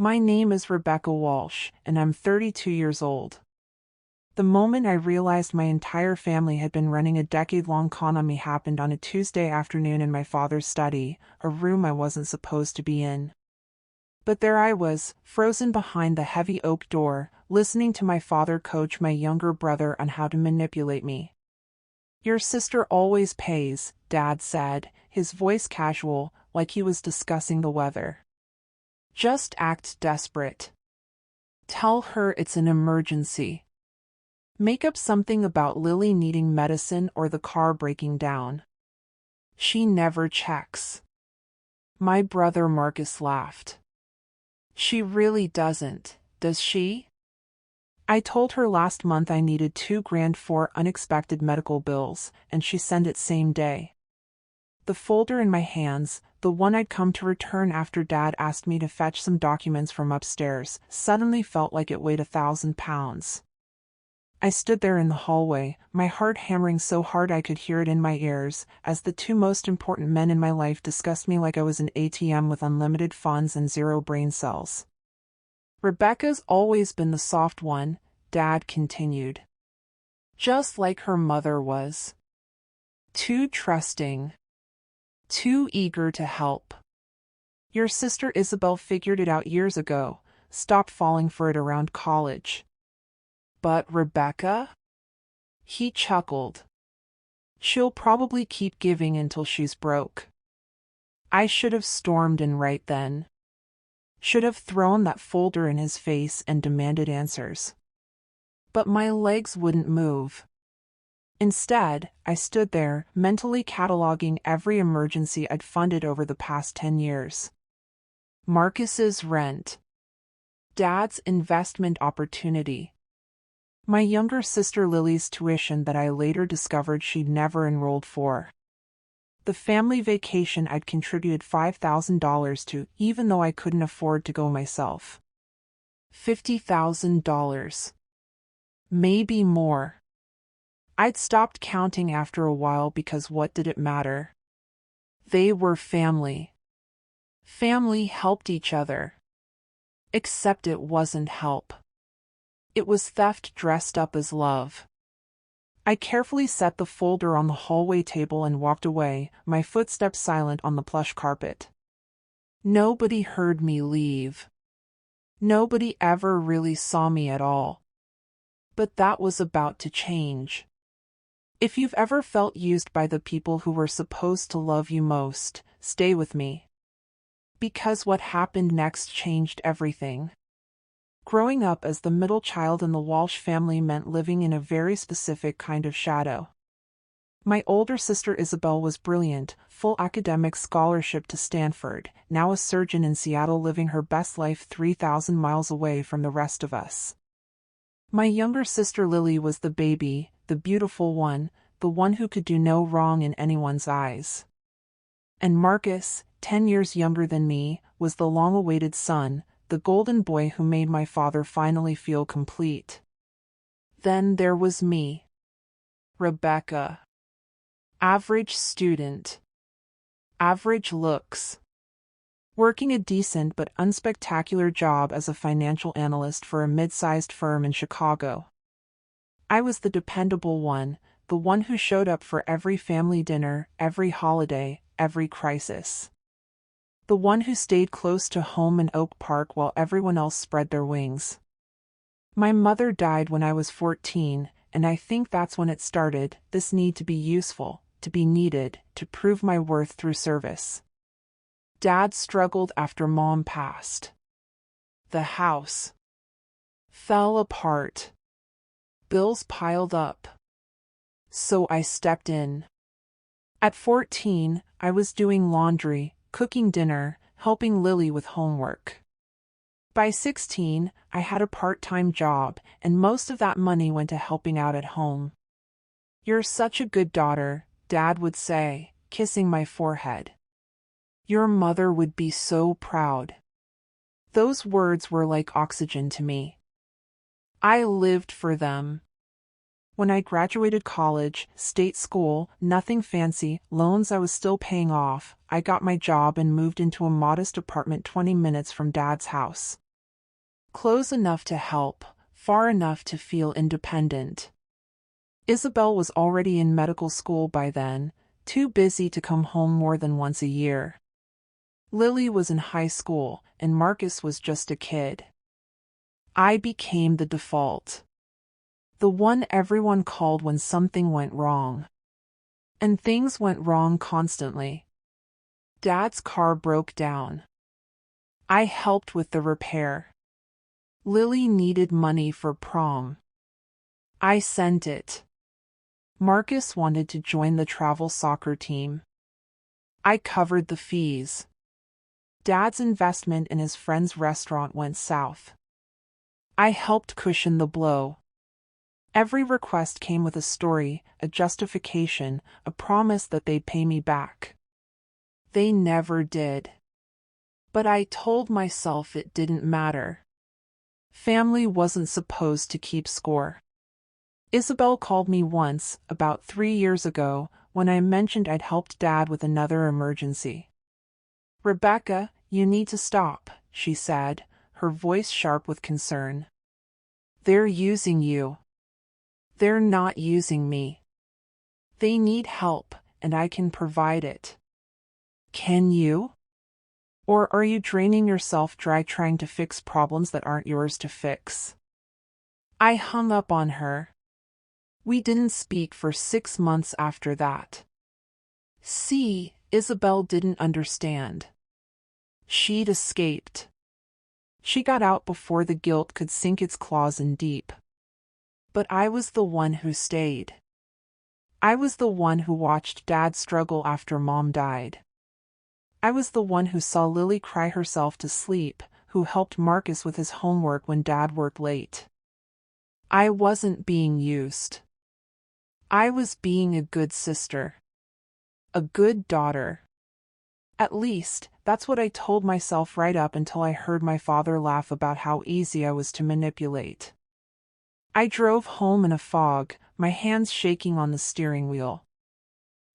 My name is Rebecca Walsh, and I'm 32 years old. The moment I realized my entire family had been running a decade-long con on me happened on a Tuesday afternoon in my father's study, a room I wasn't supposed to be in. But there I was, frozen behind the heavy oak door, listening to my father coach my younger brother on how to manipulate me. "Your sister always pays," Dad said, his voice casual, like he was discussing the weather. "Just act desperate. Tell her it's an emergency. Make up something about Lily needing medicine or the car breaking down. She never checks." My brother Marcus laughed. "She really doesn't, does she? I told her last month I needed $2,000 for unexpected medical bills, and she sent it same day." The folder in my hands, the one I'd come to return after Dad asked me to fetch some documents from upstairs, suddenly felt like it weighed 1,000 pounds. I stood there in the hallway, my heart hammering so hard I could hear it in my ears, as the two most important men in my life discussed me like I was an ATM with unlimited funds and zero brain cells. "Rebecca's always been the soft one," Dad continued. "Just like her mother was. Too trusting. Too eager to help. Your sister Isabel figured it out years ago, stopped falling for it around college. But Rebecca?" He chuckled. "She'll probably keep giving until she's broke." I should have stormed in right then. Should have thrown that folder in his face and demanded answers. But my legs wouldn't move. Instead, I stood there, mentally cataloging every emergency I'd funded over the past 10 years. Marcus's rent. Dad's investment opportunity. My younger sister Lily's tuition that I later discovered she'd never enrolled for. The family vacation I'd contributed $5,000 to, even though I couldn't afford to go myself. $50,000. Maybe more. I'd stopped counting after a while because what did it matter? They were family. Family helped each other. Except it wasn't help. It was theft dressed up as love. I carefully set the folder on the hallway table and walked away, my footsteps silent on the plush carpet. Nobody heard me leave. Nobody ever really saw me at all. But that was about to change. If you've ever felt used by the people who were supposed to love you most, stay with me. Because what happened next changed everything. Growing up as the middle child in the Walsh family meant living in a very specific kind of shadow. My older sister Isabel was brilliant, full academic scholarship to Stanford, now a surgeon in Seattle living her best life 3,000 miles away from the rest of us. My younger sister Lily was the baby, the beautiful one, the one who could do no wrong in anyone's eyes. And Marcus, 10 years younger than me, was the long-awaited son, the golden boy who made my father finally feel complete. Then there was me. Rebecca. Average student. Average looks. Working a decent but unspectacular job as a financial analyst for a mid-sized firm in Chicago. I was the dependable one, the one who showed up for every family dinner, every holiday, every crisis. The one who stayed close to home in Oak Park while everyone else spread their wings. My mother died when I was 14, and I think that's when it started, this need to be useful, to be needed, to prove my worth through service. Dad struggled after Mom passed. The house fell apart. Bills piled up. So I stepped in. At 14, I was doing laundry, cooking dinner, helping Lily with homework. By 16, I had a part-time job, and most of that money went to helping out at home. "You're such a good daughter," Dad would say, kissing my forehead. "Your mother would be so proud." Those words were like oxygen to me. I lived for them. When I graduated college, state school, nothing fancy, loans I was still paying off, I got my job and moved into a modest apartment 20 minutes from Dad's house. Close enough to help, far enough to feel independent. Isabel was already in medical school by then, too busy to come home more than once a year. Lily was in high school, and Marcus was just a kid. I became the default. The one everyone called when something went wrong. And things went wrong constantly. Dad's car broke down. I helped with the repair. Lily needed money for prom. I sent it. Marcus wanted to join the travel soccer team. I covered the fees. Dad's investment in his friend's restaurant went south. I helped cushion the blow. Every request came with a story, a justification, a promise that they'd pay me back. They never did. But I told myself it didn't matter. Family wasn't supposed to keep score. Isabel called me once, about 3 years ago, when I mentioned I'd helped Dad with another emergency. "Rebecca, you need to stop," she said, her voice sharp with concern. "They're using you." "They're not using me. They need help, and I can provide it." "Can you? Or are you draining yourself dry trying to fix problems that aren't yours to fix?" I hung up on her. We didn't speak for 6 months after that. See, Isabel didn't understand. She'd escaped. She got out before the guilt could sink its claws in deep. But I was the one who stayed. I was the one who watched Dad struggle after Mom died. I was the one who saw Lily cry herself to sleep, who helped Marcus with his homework when Dad worked late. I wasn't being used. I was being a good sister. A good daughter. At least, that's what I told myself right up until I heard my father laugh about how easy I was to manipulate. I drove home in a fog, my hands shaking on the steering wheel.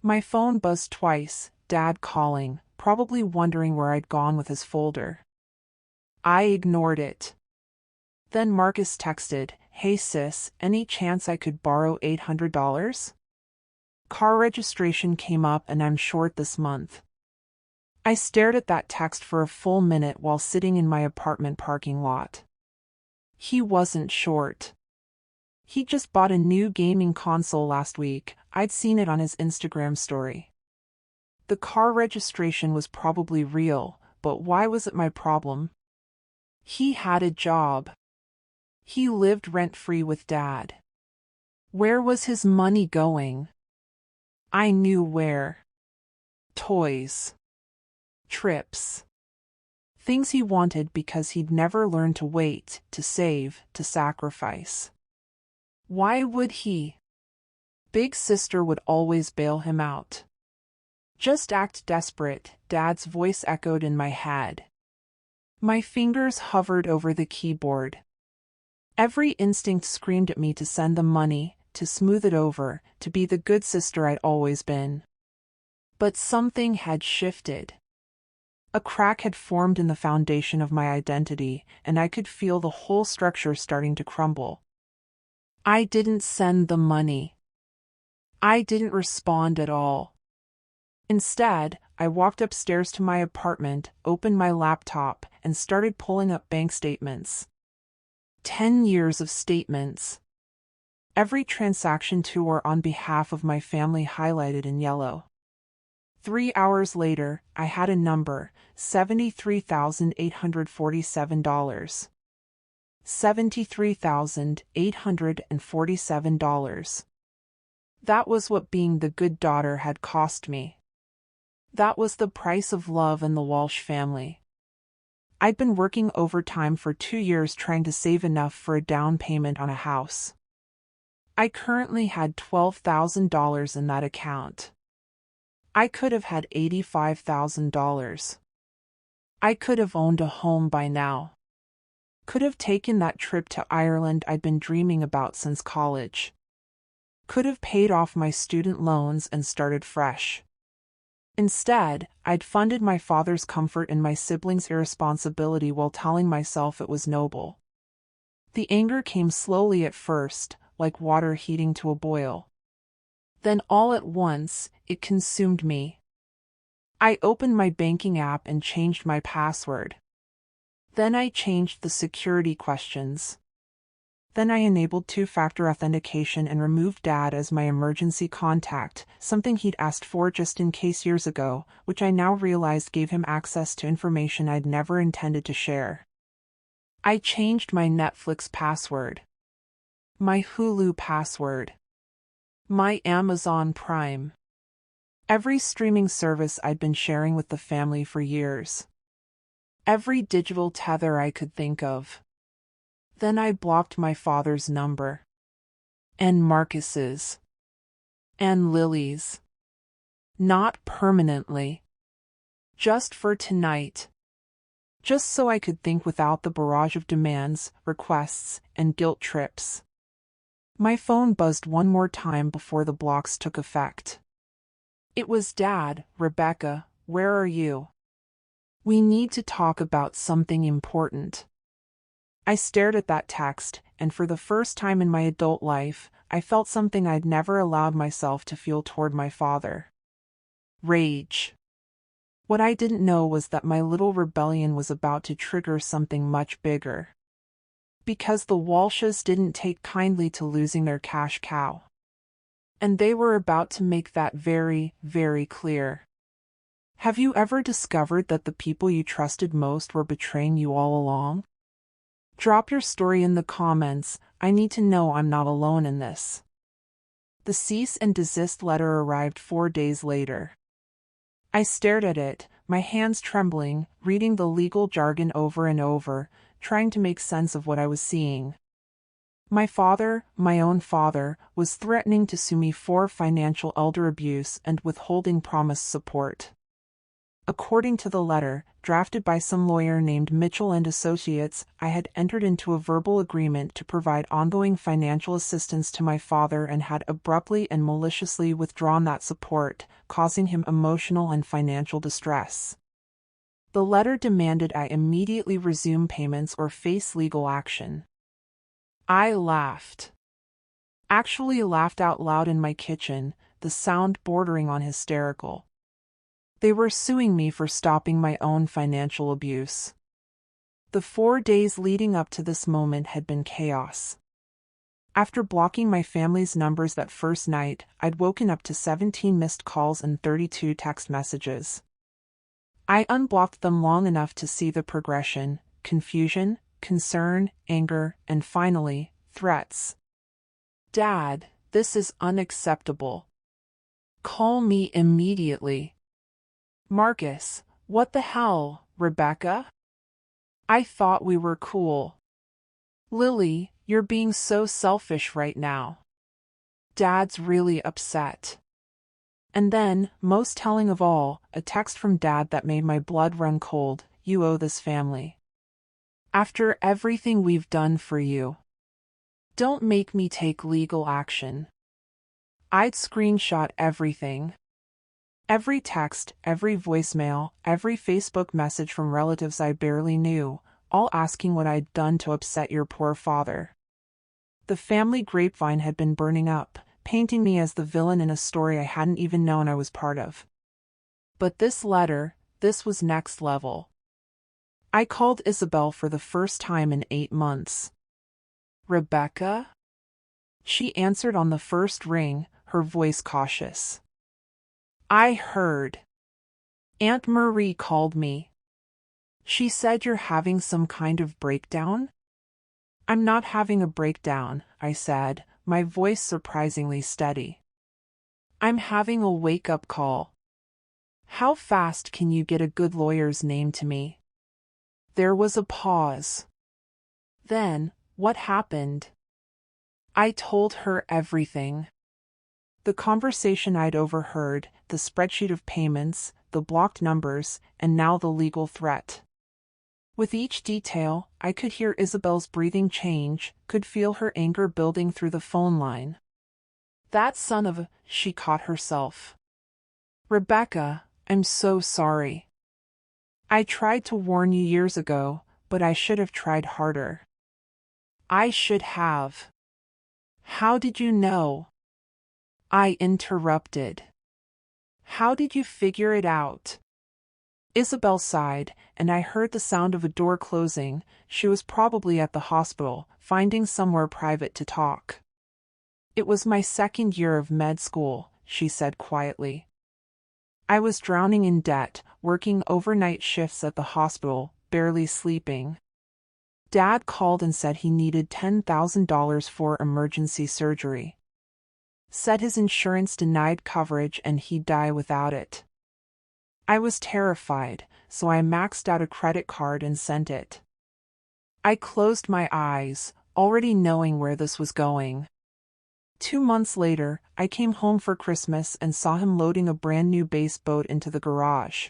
My phone buzzed twice, Dad calling, probably wondering where I'd gone with his folder. I ignored it. Then Marcus texted, "Hey sis, any chance I could borrow $800? Car registration came up and I'm short this month." I stared at that text for a full minute while sitting in my apartment parking lot. He wasn't short. He just bought a new gaming console last week. I'd seen it on his Instagram story. The car registration was probably real, but why was it my problem? He had a job. He lived rent-free with Dad. Where was his money going? I knew where. Toys. Trips. Things he wanted because he'd never learned to wait, to save, to sacrifice. Why would he? Big sister would always bail him out. "Just act desperate," Dad's voice echoed in my head. My fingers hovered over the keyboard. Every instinct screamed at me to send the money, to smooth it over, to be the good sister I'd always been. But something had shifted. A crack had formed in the foundation of my identity, and I could feel the whole structure starting to crumble. I didn't send the money. I didn't respond at all. Instead, I walked upstairs to my apartment, opened my laptop, and started pulling up bank statements. 10 years of statements. Every transaction to or on behalf of my family highlighted in yellow. 3 hours later, I had a number, $73,847. $73,847. That was what being the good daughter had cost me. That was the price of love in the Walsh family. I'd been working overtime for 2 years trying to save enough for a down payment on a house. I currently had $12,000 in that account. I could have had $85,000. I could have owned a home by now. Could have taken that trip to Ireland I'd been dreaming about since college. Could have paid off my student loans and started fresh. Instead, I'd funded my father's comfort and my siblings' irresponsibility while telling myself it was noble. The anger came slowly at first, like water heating to a boil. Then all at once, it consumed me. I opened my banking app and changed my password. Then I changed the security questions. Then I enabled two-factor authentication and removed Dad as my emergency contact, something he'd asked for just in case years ago, which I now realized gave him access to information I'd never intended to share. I changed my Netflix password, my Hulu password, my Amazon Prime, every streaming service I'd been sharing with the family for years, every digital tether I could think of. Then I blocked my father's number, and Marcus's, and Lily's. Not permanently. Just for tonight. Just so I could think without the barrage of demands, requests, and guilt trips. My phone buzzed one more time before the blocks took effect. It was Dad. Rebecca, where are you? We need to talk about something important. I stared at that text, and for the first time in my adult life, I felt something I'd never allowed myself to feel toward my father. Rage. What I didn't know was that my little rebellion was about to trigger something much bigger. Because the Walshes didn't take kindly to losing their cash cow. And they were about to make that very, very clear. Have you ever discovered that the people you trusted most were betraying you all along? Drop your story in the comments. I need to know I'm not alone in this. The cease and desist letter arrived 4 days later. I stared at it, my hands trembling, reading the legal jargon over and over, trying to make sense of what I was seeing. My father, my own father, was threatening to sue me for financial elder abuse and withholding promised support. According to the letter, drafted by some lawyer named Mitchell and Associates, I had entered into a verbal agreement to provide ongoing financial assistance to my father and had abruptly and maliciously withdrawn that support, causing him emotional and financial distress. The letter demanded I immediately resume payments or face legal action. I laughed. Actually laughed out loud in my kitchen, the sound bordering on hysterical. They were suing me for stopping my own financial abuse. The 4 days leading up to this moment had been chaos. After blocking my family's numbers that first night, I'd woken up to 17 missed calls and 32 text messages. I unblocked them long enough to see the progression: confusion, concern, anger, and finally, threats. Dad, this is unacceptable. Call me immediately. Marcus, what the hell, Rebecca? I thought we were cool. Lily, you're being so selfish right now. Dad's really upset. And then, most telling of all, a text from Dad that made my blood run cold: you owe this family. After everything we've done for you. Don't make me take legal action. I'd screenshot everything. Every text, every voicemail, every Facebook message from relatives I barely knew, all asking what I'd done to upset your poor father. The family grapevine had been burning up, painting me as the villain in a story I hadn't even known I was part of. But this letter, this was next level. I called Isabel for the first time in 8 months. Rebecca? She answered on the first ring, her voice cautious. I heard. Aunt Marie called me. She said you're having some kind of breakdown? I'm not having a breakdown, I said, my voice surprisingly steady. I'm having a wake-up call. How fast can you get a good lawyer's name to me? There was a pause. Then, what happened? I told her everything. The conversation I'd overheard, the spreadsheet of payments, the blocked numbers, and now the legal threat. With each detail, I could hear Isabel's breathing change, could feel her anger building through the phone line. That son of a... She caught herself. Rebecca, I'm so sorry. I tried to warn you years ago, but I should have tried harder. I should have. How did you know? I interrupted. How did you figure it out? Isabel sighed, and I heard the sound of a door closing. She was probably at the hospital, finding somewhere private to talk. It was my second year of med school, she said quietly. I was drowning in debt, working overnight shifts at the hospital, barely sleeping. Dad called and said he needed $10,000 for emergency surgery. Said his insurance denied coverage and he'd die without it. I was terrified, so I maxed out a credit card and sent it. I closed my eyes, already knowing where this was going. 2 months later, I came home for Christmas and saw him loading a brand new bass boat into the garage.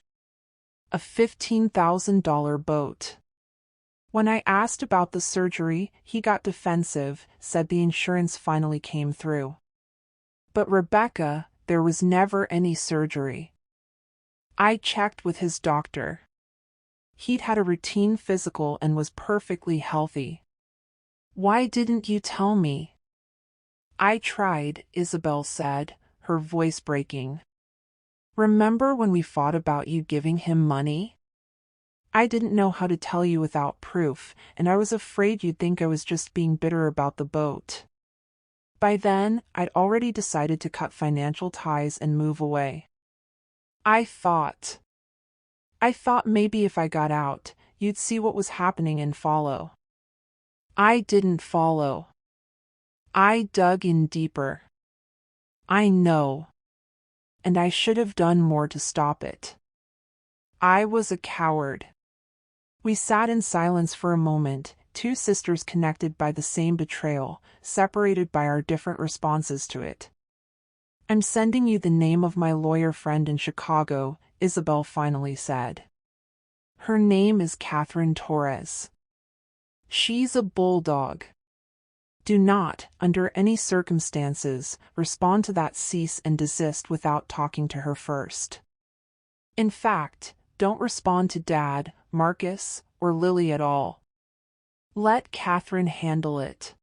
A $15,000 boat. When I asked about the surgery, he got defensive, said the insurance finally came through. But Rebecca, there was never any surgery. I checked with his doctor. He'd had a routine physical and was perfectly healthy. Why didn't you tell me? I tried, Isabel said, her voice breaking. Remember when we fought about you giving him money? I didn't know how to tell you without proof, and I was afraid you'd think I was just being bitter about the boat. By then, I'd already decided to cut financial ties and move away. I thought maybe if I got out, you'd see what was happening and follow. I didn't follow. I dug in deeper. I know. And I should have done more to stop it. I was a coward. We sat in silence for a moment, two sisters connected by the same betrayal, separated by our different responses to it. I'm sending you the name of my lawyer friend in Chicago, Isabel finally said. Her name is Catherine Torres. She's a bulldog. Do not, under any circumstances, respond to that cease and desist without talking to her first. In fact, don't respond to Dad, Marcus, or Lily at all. Let Catherine handle it.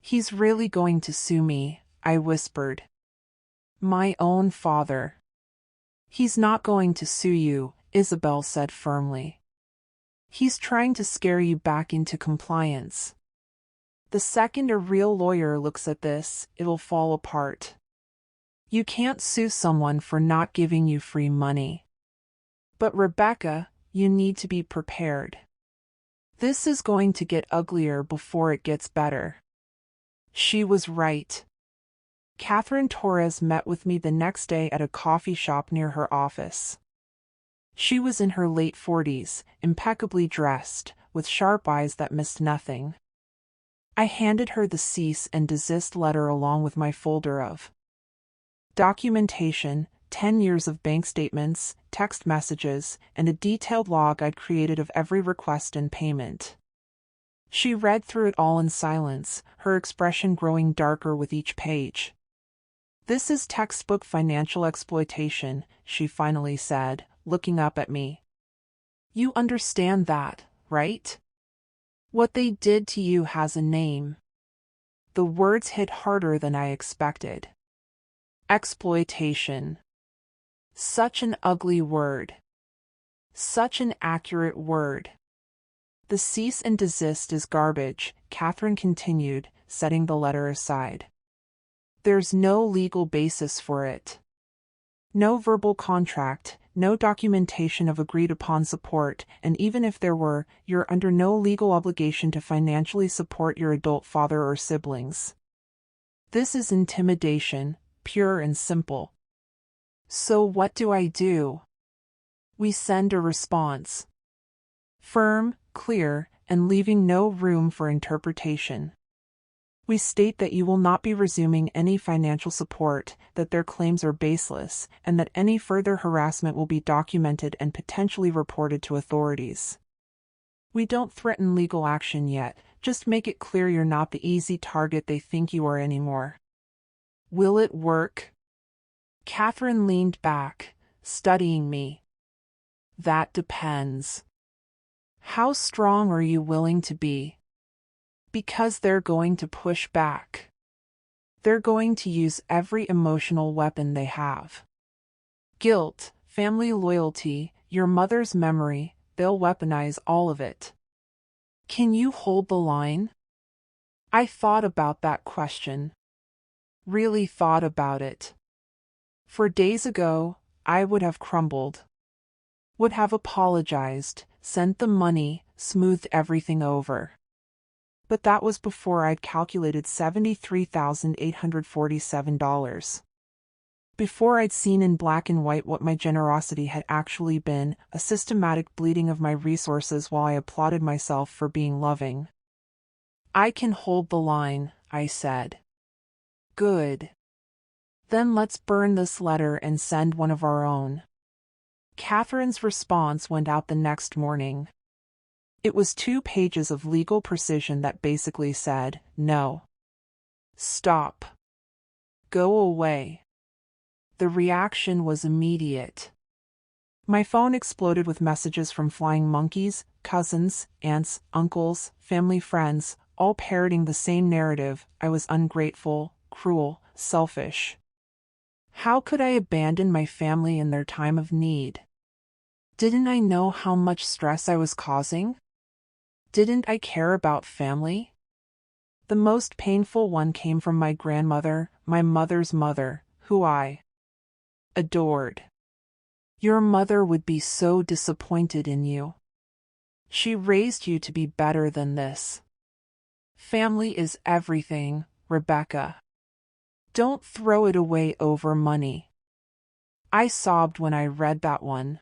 He's really going to sue me, I whispered. My own father. He's not going to sue you, Isabel said firmly. He's trying to scare you back into compliance. The second a real lawyer looks at this, it'll fall apart. You can't sue someone for not giving you free money. But Rebecca, you need to be prepared. This is going to get uglier before it gets better. She was right. Catherine Torres met with me the next day at a coffee shop near her office. She was in her late 40s, impeccably dressed, with sharp eyes that missed nothing. I handed her the cease and desist letter along with my folder of documentation, 10 years of bank statements, text messages, and a detailed log I'd created of every request and payment. She read through it all in silence, her expression growing darker with each page. This is textbook financial exploitation, she finally said, looking up at me. You understand that, right? What they did to you has a name. The words hit harder than I expected. Exploitation. Such an ugly word. Such an accurate word. The cease and desist is garbage, Catherine continued, setting the letter aside. There's no legal basis for it. No verbal contract, no documentation of agreed-upon support, and even if there were, you're under no legal obligation to financially support your adult father or siblings. This is intimidation, pure and simple. So what do I do? We send a response. Firm, clear, and leaving no room for interpretation. We state that you will not be resuming any financial support, that their claims are baseless, and that any further harassment will be documented and potentially reported to authorities. We don't threaten legal action yet, just make it clear you're not the easy target they think you are anymore. Will it work? Catherine leaned back, studying me. That depends. How strong are you willing to be? Because they're going to push back. They're going to use every emotional weapon they have. Guilt, family loyalty, your mother's memory, they'll weaponize all of it. Can you hold the line? I thought about that question. Really thought about it. For days ago, I would have crumbled. Would have apologized, sent the money, smoothed everything over. But that was before I'd calculated $73,847. Before I'd seen in black and white what my generosity had actually been, a systematic bleeding of my resources while I applauded myself for being loving. I can hold the line, I said. Good. Then let's burn this letter and send one of our own. Catherine's response went out the next morning. It was 2 pages of legal precision that basically said, no. Stop. Go away. The reaction was immediate. My phone exploded with messages from flying monkeys, cousins, aunts, uncles, family friends, all parroting the same narrative: I was ungrateful, cruel, selfish. How could I abandon my family in their time of need? Didn't I know how much stress I was causing? Didn't I care about family? The most painful one came from my grandmother, my mother's mother, who I adored. Your mother would be so disappointed in you. She raised you to be better than this. Family is everything, Rebecca. Don't throw it away over money. I sobbed when I read that one.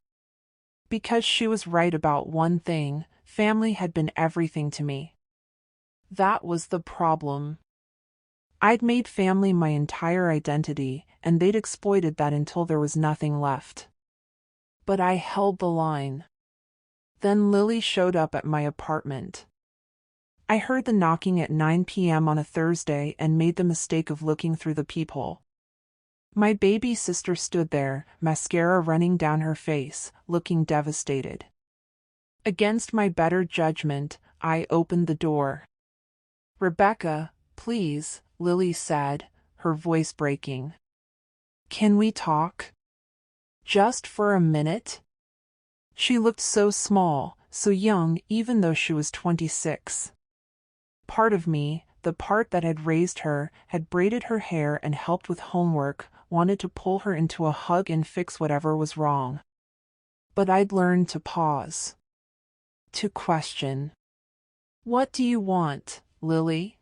Because she was right about one thing: family had been everything to me. That was the problem. I'd made family my entire identity, and they'd exploited that until there was nothing left. But I held the line. Then Lily showed up at my apartment. I heard the knocking at 9 p.m. on a Thursday and made the mistake of looking through the peephole. My baby sister stood there, mascara running down her face, looking devastated. Against my better judgment, I opened the door. Rebecca, please, Lily said, her voice breaking. Can we talk? Just for a minute? She looked so small, so young, even though she was 26. Part of me, the part that had raised her, had braided her hair and helped with homework, wanted to pull her into a hug and fix whatever was wrong. But I'd learned to pause. To question. What do you want, Lily?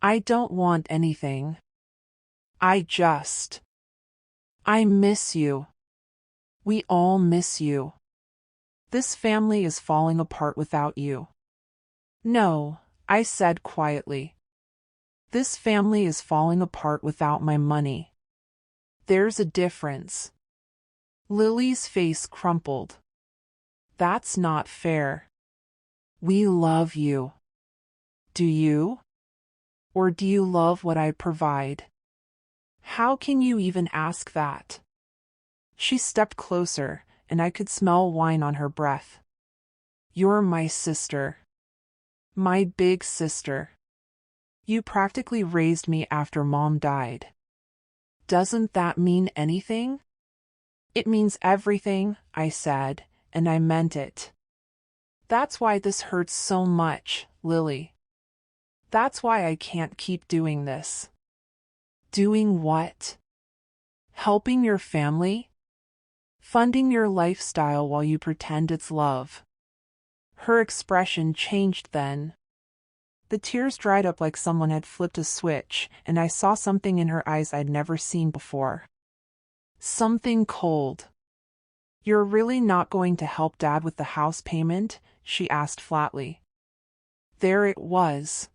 I don't want anything. I miss you. We all miss you. This family is falling apart without you. No, I said quietly. This family is falling apart without my money. There's a difference. Lily's face crumpled. That's not fair. We love you. Do you? Or do you love what I provide? How can you even ask that? She stepped closer, and I could smell wine on her breath. You're my sister. My big sister. You practically raised me after Mom died. Doesn't that mean anything? It means everything, I said, and I meant it. That's why this hurts so much, Lily. That's why I can't keep doing this. Doing what? Helping your family? Funding your lifestyle while you pretend it's love. Her expression changed then. The tears dried up like someone had flipped a switch, and I saw something in her eyes I'd never seen before. Something cold. You're really not going to help Dad with the house payment? She asked flatly. There it was.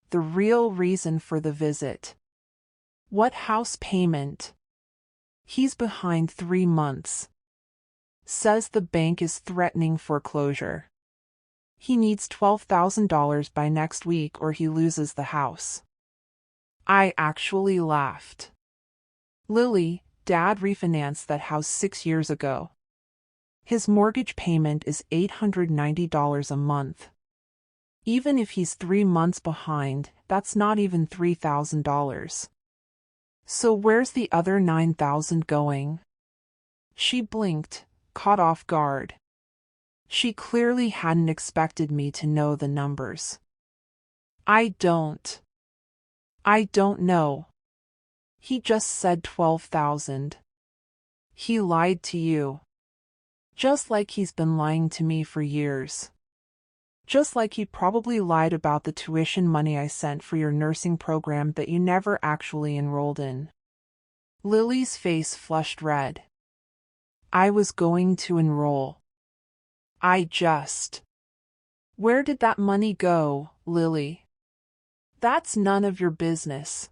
The real reason for the visit. What house payment? He's behind 3 months. Says the bank is threatening foreclosure. He needs $12,000 by next week or he loses the house. I actually laughed. Lily, Dad refinanced that house 6 years ago. His mortgage payment is $890 a month. Even if he's 3 months behind, that's not even $3,000. So where's the other $9,000 going? She blinked, caught off guard. She clearly hadn't expected me to know the numbers. I don't know. He just said 12,000. He lied to you. Just like he's been lying to me for years. Just like he probably lied about the tuition money I sent for your nursing program that you never actually enrolled in. Lily's face flushed red. I was going to enroll. Where did that money go, Lily? That's none of your business.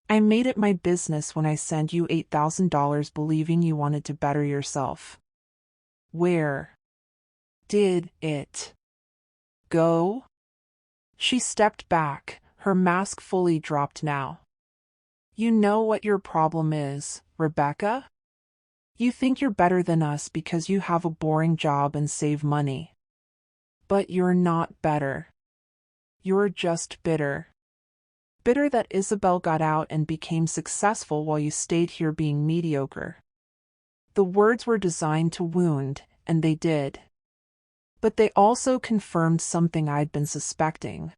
I made it my business when I sent you $8,000 believing you wanted to better yourself. Where did it go? She stepped back, her mask fully dropped now. You know what your problem is, Rebecca? You think you're better than us because you have a boring job and save money. But you're not better. You're just bitter. Bitter that Isabel got out and became successful while you stayed here being mediocre. The words were designed to wound, and they did. But they also confirmed something I'd been suspecting.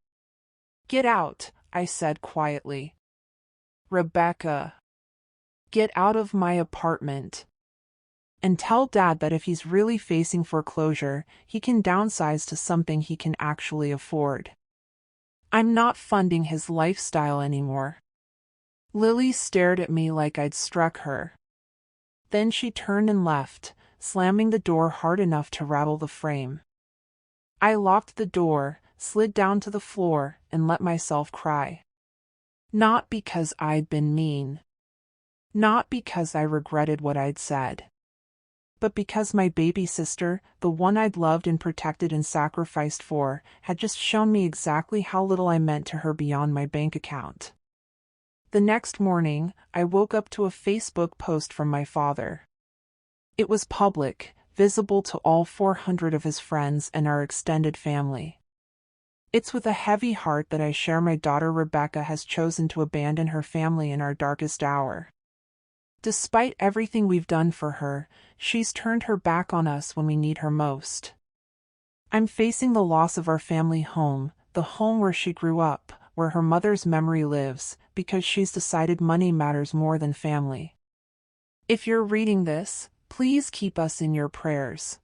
Get out, I said quietly. Rebecca. Get out of my apartment. And tell Dad that if he's really facing foreclosure, he can downsize to something he can actually afford. I'm not funding his lifestyle anymore. Lily stared at me like I'd struck her. Then she turned and left, slamming the door hard enough to rattle the frame. I locked the door, slid down to the floor, and let myself cry. Not because I'd been mean. Not because I regretted what I'd said. But because my baby sister, the one I'd loved and protected and sacrificed for, had just shown me exactly how little I meant to her beyond my bank account. The next morning, I woke up to a Facebook post from my father. It was public, visible to all 400 of his friends and our extended family. It's with a heavy heart that I share my daughter Rebecca has chosen to abandon her family in our darkest hour. Despite everything we've done for her, she's turned her back on us when we need her most. I'm facing the loss of our family home, the home where she grew up, where her mother's memory lives, because she's decided money matters more than family. If you're reading this, please keep us in your prayers.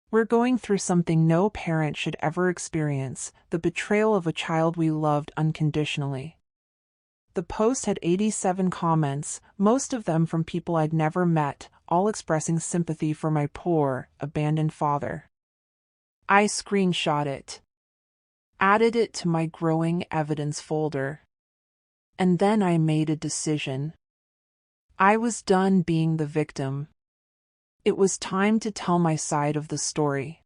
We're going through something no parent should ever experience, the betrayal of a child we loved unconditionally. The post had 87 comments, most of them from people I'd never met, all expressing sympathy for my poor, abandoned father. I screenshot it. Added it to my growing evidence folder. And then I made a decision. I was done being the victim. It was time to tell my side of the story.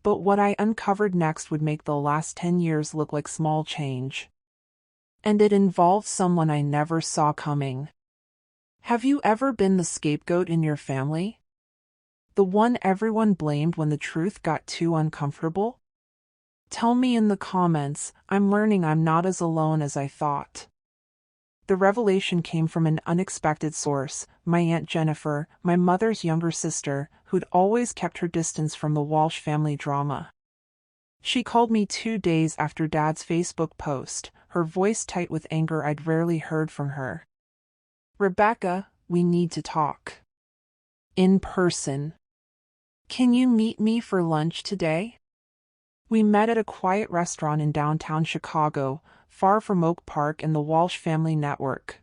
But what I uncovered next would make the last 10 years look like small change. And it involved someone I never saw coming. Have you ever been the scapegoat in your family? The one everyone blamed when the truth got too uncomfortable? Tell me in the comments. I'm learning I'm not as alone as I thought. The revelation came from an unexpected source, my Aunt Jennifer, my mother's younger sister, who'd always kept her distance from the Walsh family drama. She called me 2 days after Dad's Facebook post, her voice tight with anger I'd rarely heard from her. Rebecca, we need to talk. In person. Can you meet me for lunch today? We met at a quiet restaurant in downtown Chicago, far from Oak Park and the Walsh family network.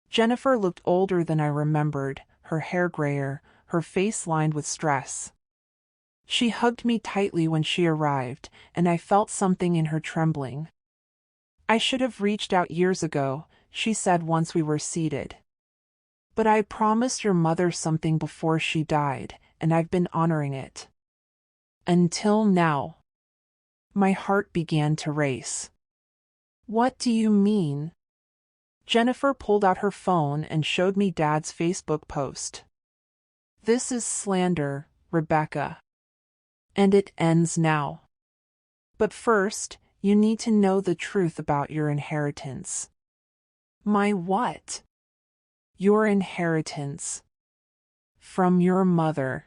Jennifer looked older than I remembered, her hair grayer, her face lined with stress. She hugged me tightly when she arrived, and I felt something in her trembling. I should have reached out years ago, she said once we were seated. But I promised your mother something before she died, and I've been honoring it. Until now. My heart began to race. What do you mean? Jennifer pulled out her phone and showed me Dad's Facebook post. This is slander, Rebecca. And it ends now. But first, you need to know the truth about your inheritance. My what? Your inheritance. From your mother.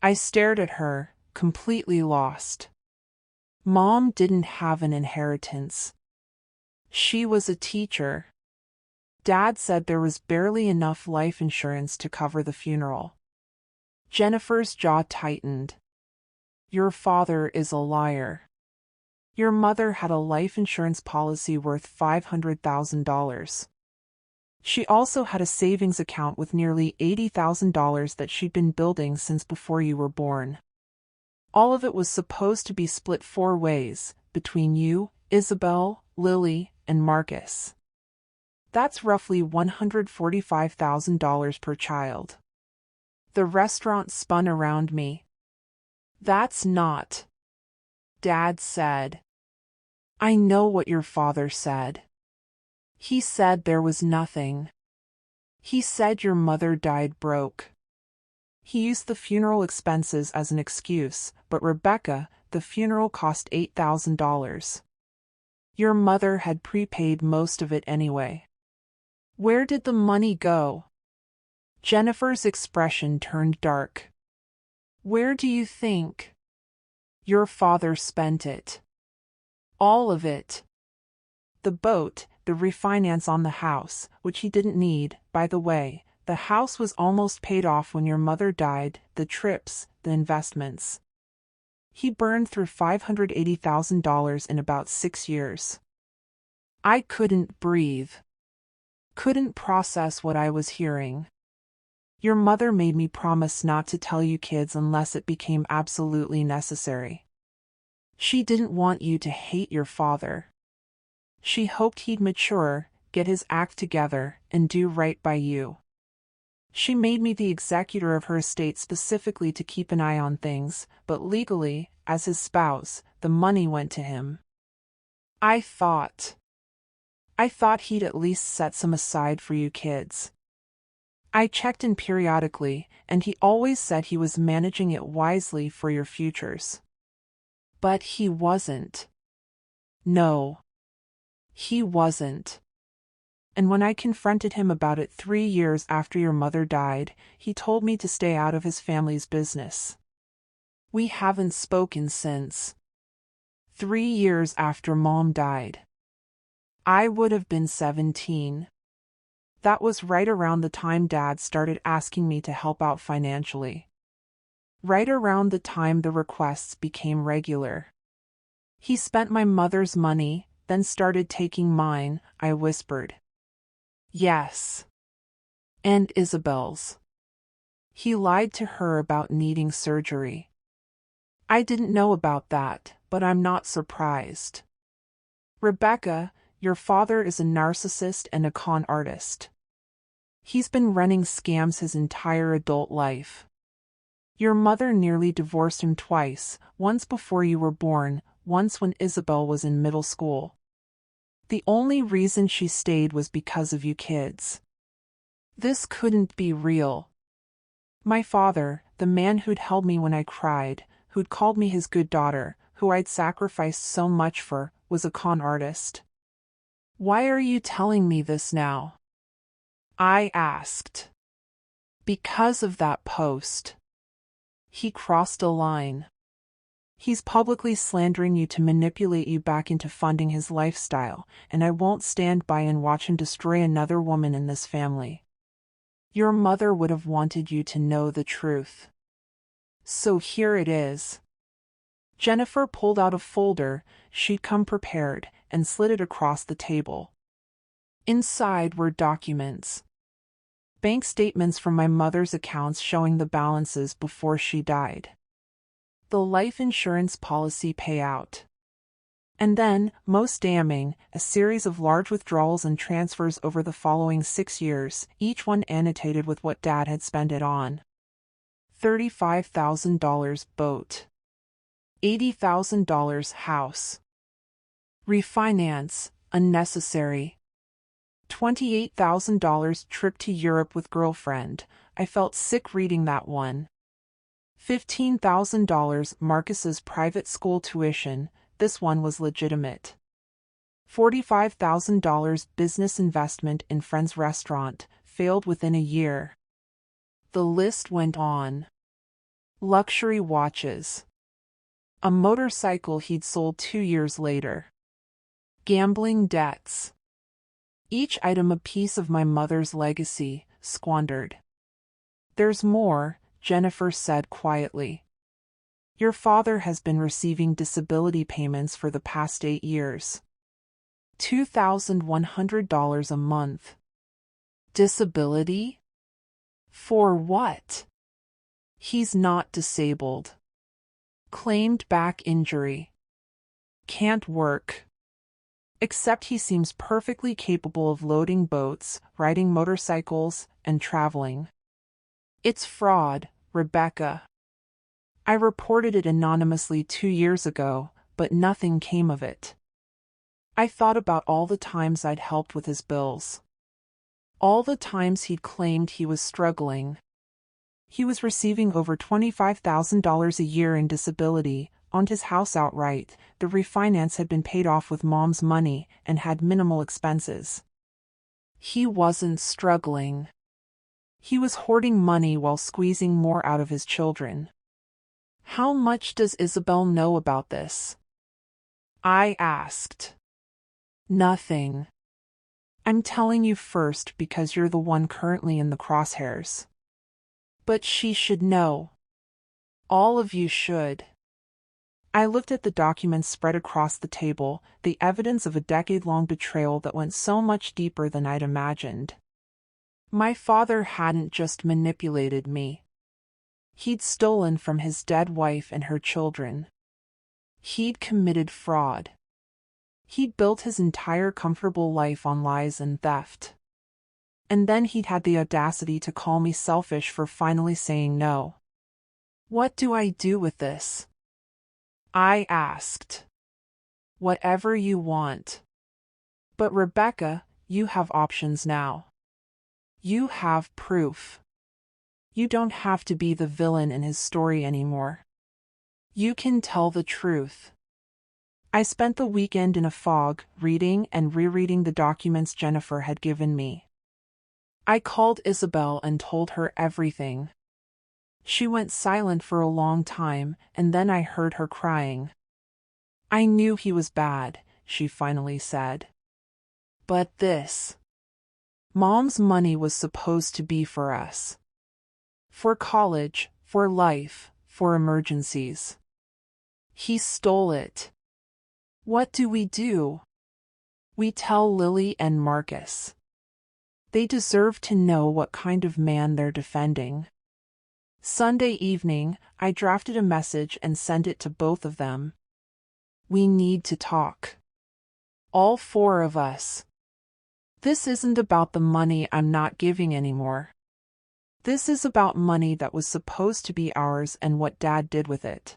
I stared at her, completely lost. Mom didn't have an inheritance. She was a teacher. Dad said there was barely enough life insurance to cover the funeral. Jennifer's jaw tightened. Your father is a liar. Your mother had a life insurance policy worth $500,000. She also had a savings account with nearly $80,000 that she'd been building since before you were born. All of it was supposed to be split 4 ways, between you, Isabel, Lily, and Marcus. That's roughly $145,000 per child. The restaurant spun around me. That's not. Dad said. I know what your father said. He said there was nothing. He said your mother died broke. He used the funeral expenses as an excuse, but Rebecca, the funeral cost $8,000. Your mother had prepaid most of it anyway. Where did the money go? Jennifer's expression turned dark. Where do you think? Your father spent it. All of it. The boat, the refinance on the house, which he didn't need, by the way. The house was almost paid off when your mother died, the trips, the investments. He burned through $580,000 in about 6 years. I couldn't breathe. Couldn't process what I was hearing. Your mother made me promise not to tell you kids unless it became absolutely necessary. She didn't want you to hate your father. She hoped he'd mature, get his act together, and do right by you. She made me the executor of her estate specifically to keep an eye on things, but legally, as his spouse, the money went to him. I thought he'd at least set some aside for you kids. I checked in periodically, and he always said he was managing it wisely for your futures. But he wasn't. No. He wasn't. And when I confronted him about it 3 years after your mother died, he told me to stay out of his family's business. We haven't spoken since. 3 years after Mom died. I would have been 17. That was right around the time Dad started asking me to help out financially. Right around the time the requests became regular. He spent my mother's money, then started taking mine, I whispered. Yes. And Isabel's. He lied to her about needing surgery. I didn't know about that, but I'm not surprised. Rebecca, your father is a narcissist and a con artist. He's been running scams his entire adult life. Your mother nearly divorced him twice, once before you were born, once when Isabel was in middle school. The only reason she stayed was because of you kids. This couldn't be real. My father, the man who'd held me when I cried, who'd called me his good daughter, who I'd sacrificed so much for, was a con artist. Why are you telling me this now? I asked. Because of that post. He crossed a line. He's publicly slandering you to manipulate you back into funding his lifestyle, and I won't stand by and watch him destroy another woman in this family. Your mother would have wanted you to know the truth. So here it is. Jennifer pulled out a folder, she'd come prepared, and slid it across the table. Inside were documents. Bank statements from my mother's accounts showing the balances before she died. The life insurance policy payout. And then, most damning, a series of large withdrawals and transfers over the following 6 years, each one annotated with what Dad had spent it on. $35,000 boat. $80,000 house. Refinance, unnecessary. $28,000 trip to Europe with girlfriend. I felt sick reading that one. $15,000 Marcus's private school tuition, this one was legitimate. $45,000 business investment in friend's restaurant, failed within a year. The list went on. Luxury watches. A motorcycle he'd sold 2 years later. Gambling debts. Each item a piece of my mother's legacy, squandered. There's more, Jennifer said quietly. Your father has been receiving disability payments for the past 8 years. $2,100 a month. Disability? For what? He's not disabled. Claimed back injury. Can't work. Except he seems perfectly capable of loading boats, riding motorcycles, and traveling. It's fraud, Rebecca. I reported it anonymously 2 years ago, but nothing came of it. I thought about all the times I'd helped with his bills. All the times he'd claimed he was struggling. He was receiving over $25,000 a year in disability, owned his house outright, the refinance had been paid off with mom's money, and had minimal expenses. He wasn't struggling. He was hoarding money while squeezing more out of his children. How much does Isabel know about this? I asked. Nothing. I'm telling you first because you're the one currently in the crosshairs. But she should know. All of you should. I looked at the documents spread across the table, the evidence of a decade-long betrayal that went so much deeper than I'd imagined. My father hadn't just manipulated me. He'd stolen from his dead wife and her children. He'd committed fraud. He'd built his entire comfortable life on lies and theft. And then he'd had the audacity to call me selfish for finally saying no. What do I do with this? I asked. Whatever you want. But Rebecca, you have options now. You have proof. You don't have to be the villain in his story anymore. You can tell the truth. I spent the weekend in a fog, reading and rereading the documents Jennifer had given me. I called Isabel and told her everything. She went silent for a long time, and then I heard her crying. I knew he was bad, she finally said. But this. Mom's money was supposed to be for us. For college, for life, for emergencies. He stole it. What do? We tell Lily and Marcus. They deserve to know what kind of man they're defending. Sunday evening, I drafted a message and sent it to both of them. We need to talk. All 4 of us. This isn't about the money I'm not giving anymore. This is about money that was supposed to be ours and what Dad did with it.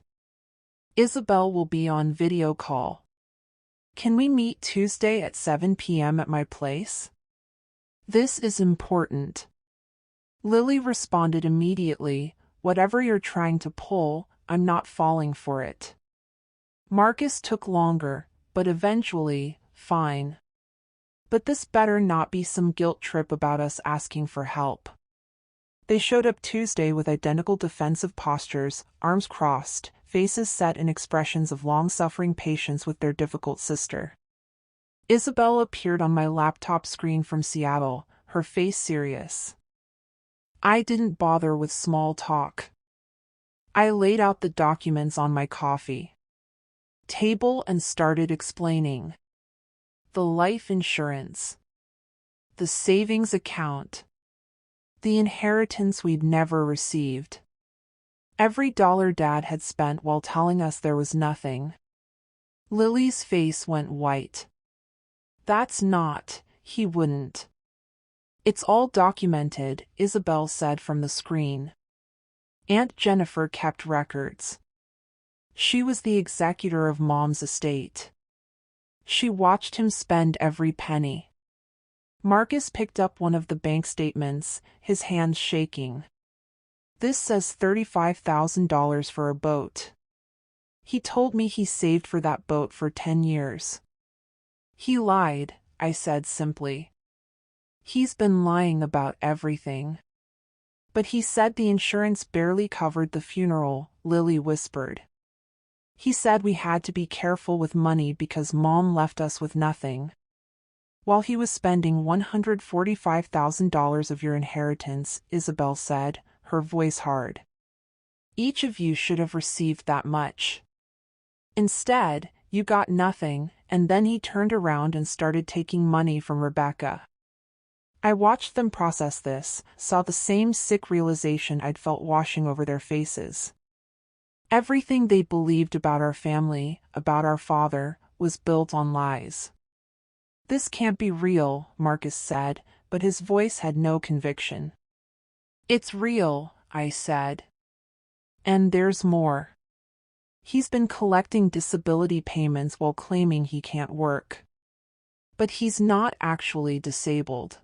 Isabel will be on video call. Can we meet Tuesday at 7 p.m. at my place? This is important. Lily responded immediately, whatever you're trying to pull, I'm not falling for it. Marcus took longer, but eventually, fine. But this better not be some guilt trip about us asking for help. They showed up Tuesday with identical defensive postures, arms crossed, faces set in expressions of long-suffering patience with their difficult sister. Isabel appeared on my laptop screen from Seattle, her face serious. I didn't bother with small talk. I laid out the documents on my coffee table and started explaining. The life insurance. The savings account. The inheritance we'd never received. Every dollar Dad had spent while telling us there was nothing. Lily's face went white. That's not, he wouldn't. It's all documented, Isabel said from the screen. Aunt Jennifer kept records. She was the executor of Mom's estate. She watched him spend every penny. Marcus picked up one of the bank statements, his hands shaking. This says $35,000 for a boat. He told me he saved for that boat for 10 years. He lied, I said simply. He's been lying about everything. But he said the insurance barely covered the funeral, Lily whispered. He said we had to be careful with money because Mom left us with nothing. While he was spending $145,000 of your inheritance, Isabel said, her voice hard. Each of you should have received that much. Instead, you got nothing, and then he turned around and started taking money from Rebecca. I watched them process this, saw the same sick realization I'd felt washing over their faces. Everything they believed about our family, about our father, was built on lies. This can't be real, Marcus said, but his voice had no conviction. It's real, I said. And there's more. He's been collecting disability payments while claiming he can't work. But he's not actually disabled.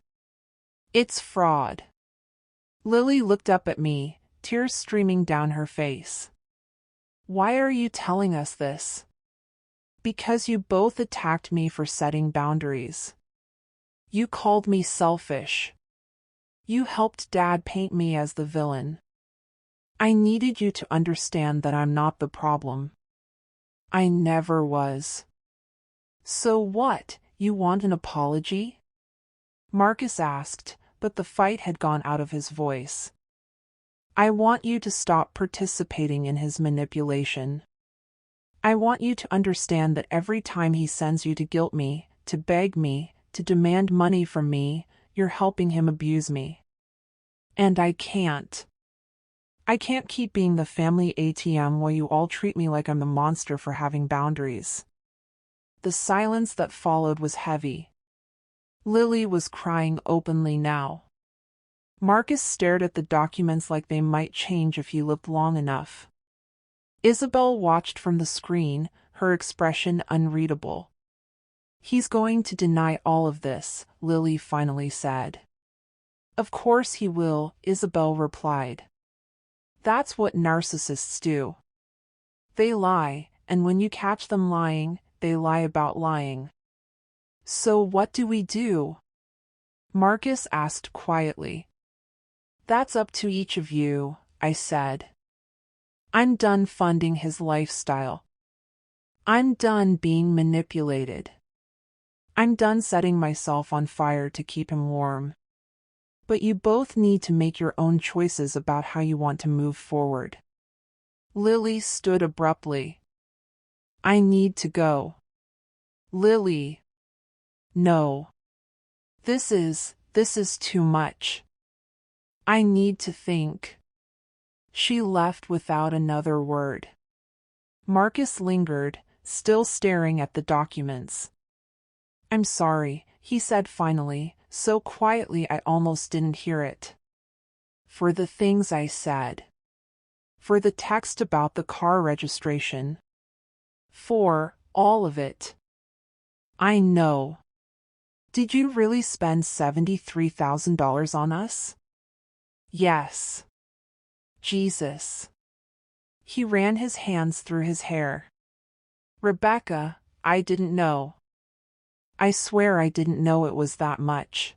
It's fraud. Lily looked up at me, tears streaming down her face. Why are you telling us this? Because you both attacked me for setting boundaries. You called me selfish. You helped Dad paint me as the villain. I needed you to understand that I'm not the problem. I never was. So what, you want an apology? Marcus asked, but the fight had gone out of his voice. I want you to stop participating in his manipulation. I want you to understand that every time he sends you to guilt me, to beg me, to demand money from me, you're helping him abuse me. And I can't. I can't keep being the family ATM while you all treat me like I'm the monster for having boundaries. The silence that followed was heavy. Lily was crying openly now. Marcus stared at the documents like they might change if he lived long enough. Isabel watched from the screen, her expression unreadable. He's going to deny all of this, Lily finally said. Of course he will, Isabel replied. That's what narcissists do. They lie, and when you catch them lying, they lie about lying. So what do we do? Marcus asked quietly. That's up to each of you, I said. I'm done funding his lifestyle. I'm done being manipulated. I'm done setting myself on fire to keep him warm. But you both need to make your own choices about how you want to move forward. Lily stood abruptly. I need to go. Lily. No. This is too much. I need to think. She left without another word. Marcus lingered, still staring at the documents. I'm sorry, he said finally, so quietly I almost didn't hear it. For the things I said. For the text about the car registration. For all of it. I know. Did you really spend $73,000 on us? Yes. Jesus. He ran his hands through his hair. Rebecca, I didn't know. I swear I didn't know it was that much.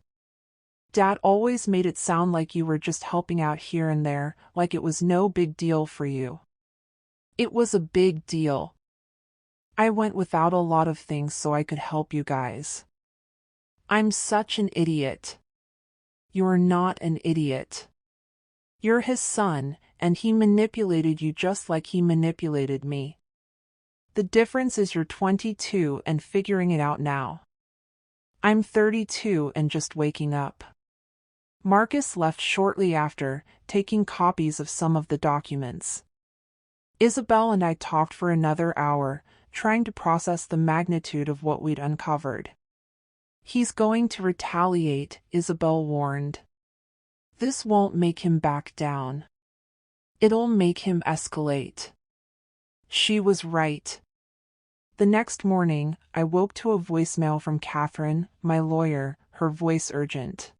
Dad always made it sound like you were just helping out here and there, like it was no big deal for you. It was a big deal. I went without a lot of things so I could help you guys. I'm such an idiot. You're not an idiot. You're his son, and he manipulated you just like he manipulated me. The difference is you're 22 and figuring it out now. I'm 32 and just waking up. Marcus left shortly after, taking copies of some of the documents. Isabel and I talked for another hour, trying to process the magnitude of what we'd uncovered. He's going to retaliate, Isabel warned. This won't make him back down. It'll make him escalate. She was right. The next morning, I woke to a voicemail from Catherine, my lawyer, her voice urgent.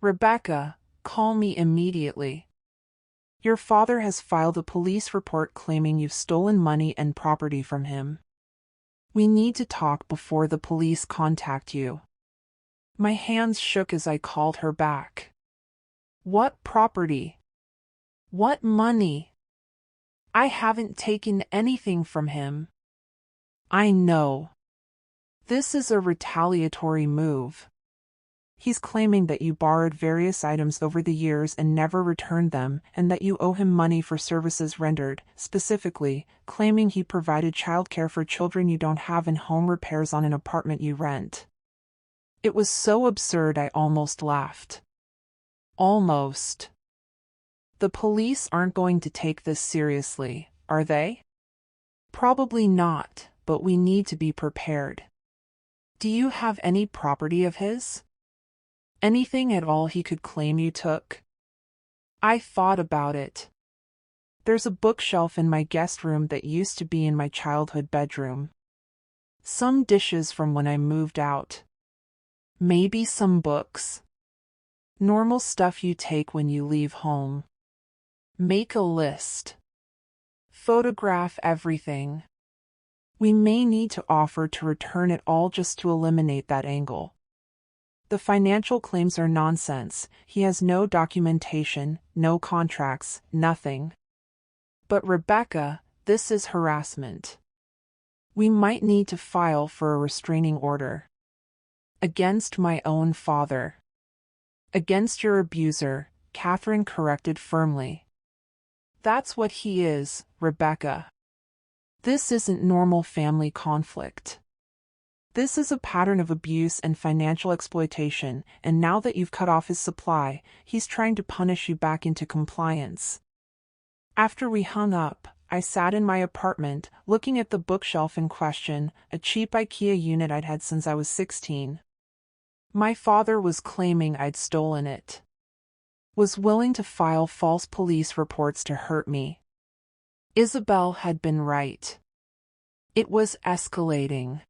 Rebecca, call me immediately. Your father has filed a police report claiming you've stolen money and property from him. We need to talk before the police contact you. My hands shook as I called her back. What property? What money? I haven't taken anything from him. I know. This is a retaliatory move. He's claiming that you borrowed various items over the years and never returned them, and that you owe him money for services rendered, specifically, claiming he provided childcare for children you don't have and home repairs on an apartment you rent. It was so absurd I almost laughed. Almost. The police aren't going to take this seriously, are they? Probably not, but we need to be prepared. Do you have any property of his? Anything at all he could claim you took? I thought about it. There's a bookshelf in my guest room that used to be in my childhood bedroom. Some dishes from when I moved out. Maybe some books. Normal stuff you take when you leave home. Make a list. Photograph everything. We may need to offer to return it all just to eliminate that angle. The financial claims are nonsense. He has no documentation, no contracts, nothing. But Rebecca, this is harassment. We might need to file for a restraining order. Against my own father. Against your abuser, Catherine corrected firmly. That's what he is, Rebecca. This isn't normal family conflict. This is a pattern of abuse and financial exploitation, and now that you've cut off his supply, he's trying to punish you back into compliance. After we hung up, I sat in my apartment, looking at the bookshelf in question, a cheap IKEA unit I'd had since I was 16. My father was claiming I'd stolen it. Was willing to file false police reports to hurt me. Isabel had been right. It was escalating.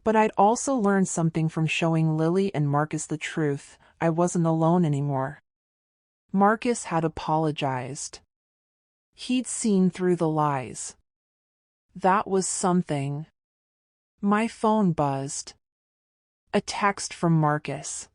But I'd also learned something from showing Lily and Marcus the truth. I wasn't alone anymore. Marcus had apologized. He'd seen through the lies. That was something. My phone buzzed. A text from Marcus.